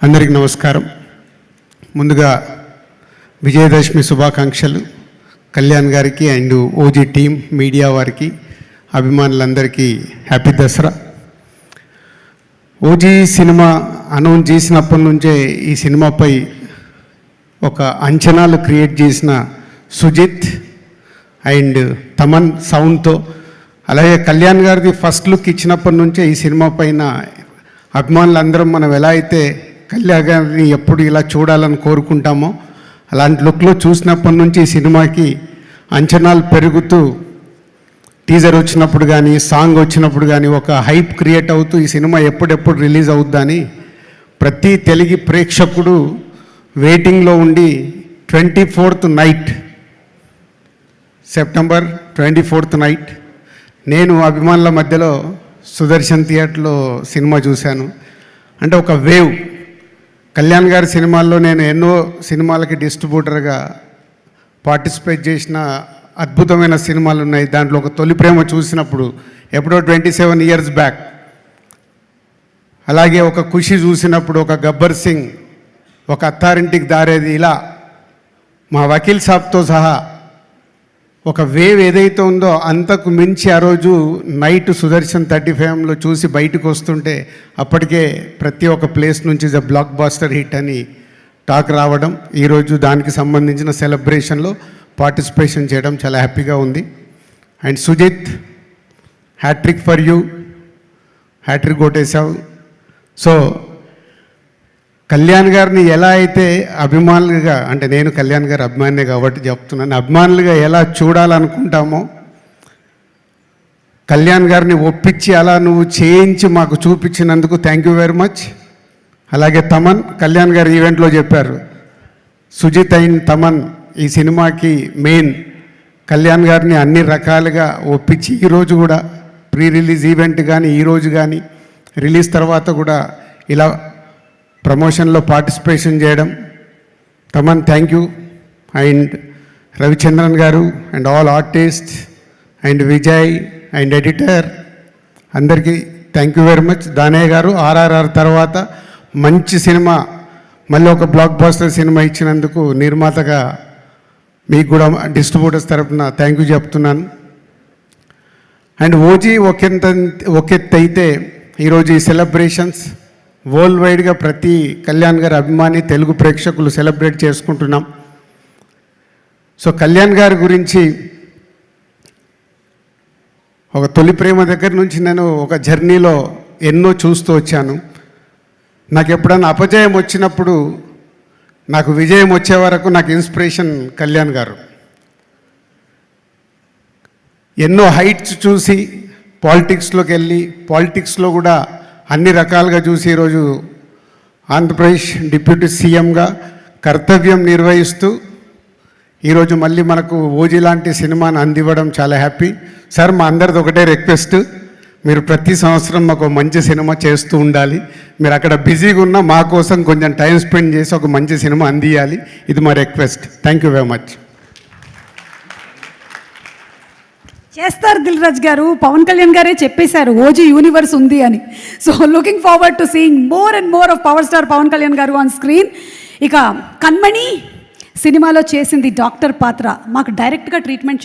అందరికీ నమస్కారం. ముందుగా విజయదశమి శుభాకాంక్షలు కళ్యాణ్ గారికి అండ్ ఓజీ టీం, మీడియా వారికి, అభిమానులందరికీ happy Dasara. OG cinema announce చేసినప్పటి నుంచే ఈ సినిమాపై ఒక అంచనాలు క్రియేట్ చేసిన సుజిత్ అండ్ తమన్ సౌండ్తో, అలాగే కళ్యాణ్ గారిది ఫస్ట్ లుక్ ఇచ్చినప్పటి నుంచే ఈ సినిమా పైన అభిమానులందరం మనం ఎలా అయితే కళ్యాణ్ గారిని ఎప్పుడు ఇలా చూడాలని కోరుకుంటామో అలాంటి లుక్లో చూసినప్పటి నుంచి ఈ సినిమాకి అంచనాలు పెరుగుతూ, టీజర్ వచ్చినప్పుడు కానీ, సాంగ్ వచ్చినప్పుడు కానీ ఒక హైప్ క్రియేట్ అవుతూ ఈ సినిమా ఎప్పుడెప్పుడు రిలీజ్ అవుద్దని ప్రతి తెలుగు ప్రేక్షకుడు వెయిటింగ్లో ఉండి 24th night, September 24th night నేను అభిమానుల మధ్యలో సుదర్శన్ థియేటర్లో సినిమా చూశాను. అంటే ఒక వేవ్. కళ్యాణ్ గారి సినిమాల్లో నేను ఎన్నో సినిమాలకి డిస్ట్రిబ్యూటర్గా పార్టిసిపేట్ చేసిన అద్భుతమైన సినిమాలు ఉన్నాయి. దాంట్లో ఒక తొలి ప్రేమ చూసినప్పుడు ఎప్పుడో 27 years బ్యాక్, అలాగే ఒక ఖుషి చూసినప్పుడు, ఒక గబ్బర్ సింగ్, ఒక అత్తారింటికి దారేది, ఇలా మా వకీల్ సాబ్తో సహా ఒక వేవ్ ఏదైతే ఉందో అంతకు మించి ఆ రోజు నైట్ సుదర్శన్ 35లో చూసి బయటకు వస్తుంటే అప్పటికే ప్రతి ఒక్క ప్లేస్ నుంచి బ్లాక్ బాస్టర్ హిట్ అని టాక్ రావడం, ఈరోజు దానికి సంబంధించిన సెలబ్రేషన్లో పార్టిసిపేషన్ చేయడం చాలా హ్యాపీగా ఉంది. And Sujeeth, hattrick for you, hattrick కొట్టేశావు. సో కళ్యాణ్ గారిని ఎలా అయితే అభిమానులుగా, అంటే నేను కళ్యాణ్ గారి అభిమానినే కాబట్టి చెప్తున్నాను, అభిమానులుగా ఎలా చూడాలనుకుంటామో కళ్యాణ్ గారిని ఒప్పించి అలా నువ్వు చేయించి మాకు చూపించినందుకు థ్యాంక్ యూ వెరీ మచ్. అలాగే తమన్, కళ్యాణ్ గారు ఈవెంట్లో చెప్పారు, సుజిత్ అండ్ తమన్ ఈ సినిమాకి మెయిన్. కళ్యాణ్ గారిని అన్ని రకాలుగా ఒప్పించి ఈరోజు కూడా ప్రీ రిలీజ్ ఈవెంట్ కానీ, ఈరోజు కానీ, రిలీజ్ తర్వాత కూడా ఇలా ప్రమోషన్లో పార్టిసిపేషన్ చేయడం. Thaman thank you. And Ravichandran garu and all artist and Vijay and editor అందరికీ thank you very much. Danayya garu RRR తర్వాత మంచి సినిమా, మళ్ళీ ఒక బ్లాక్ బాస్టర్ సినిమా ఇచ్చినందుకు నిర్మాతగా మీకు కూడా డిస్ట్రిబ్యూటర్స్ తరఫున థ్యాంక్ యూ చెప్తున్నాను. అండ్ ఓజీ ఒకెత్త అయితే ఈరోజు ఈ సెలబ్రేషన్స్ వరల్డ్ వైడ్గా ప్రతి కళ్యాణ్ గారి అభిమాని తెలుగు ప్రేక్షకులు సెలబ్రేట్ చేసుకుంటున్నాం. సో కళ్యాణ్ గారి గురించి ఒక తొలి ప్రేమ దగ్గర నుంచి నేను ఒక జర్నీలో ఎన్నో చూస్తూ వచ్చాను. నాకు ఎప్పుడైనా అపజయం వచ్చినప్పుడు నాకు విజయం వచ్చే వరకు నాకు ఇన్స్పిరేషన్ కళ్యాణ్ గారు. ఎన్నో హైట్స్ చూసి పాలిటిక్స్లోకి వెళ్ళి, పాలిటిక్స్లో కూడా అన్ని రకాలుగా చూసి ఈరోజు ఆంధ్రప్రదేశ్ డిప్యూటీ సీఎంగా కర్తవ్యం నిర్వహిస్తూ ఈరోజు మళ్ళీ మనకు ఓజీ లాంటి సినిమాను అందివ్వడం చాలా హ్యాపీ. సార్, మా అందరిది ఒకటే రిక్వెస్ట్, మీరు ప్రతి సంవత్సరం మాకు మంచి సినిమా చేస్తూ ఉండాలి. మీరు అక్కడ బిజీగా ఉన్నా మా కోసం కొంచెం టైం స్పెండ్ చేసి ఒక మంచి సినిమా అందియాలి. ఇది మా request. Thank you very much. చేస్తారు దిల్ రాజు గారు. పవన్ కళ్యాణ్ గారే చెప్పేశారు ఓజీ యూనివర్స్ ఉంది అని. So looking forward to seeing more and more of power star Pawan Kalyan garu on screen. ఇక కన్మణి సినిమాలో చేసింది డాక్టర్ పాత్ర, మాకు డైరెక్ట్గా ట్రీట్మెంట్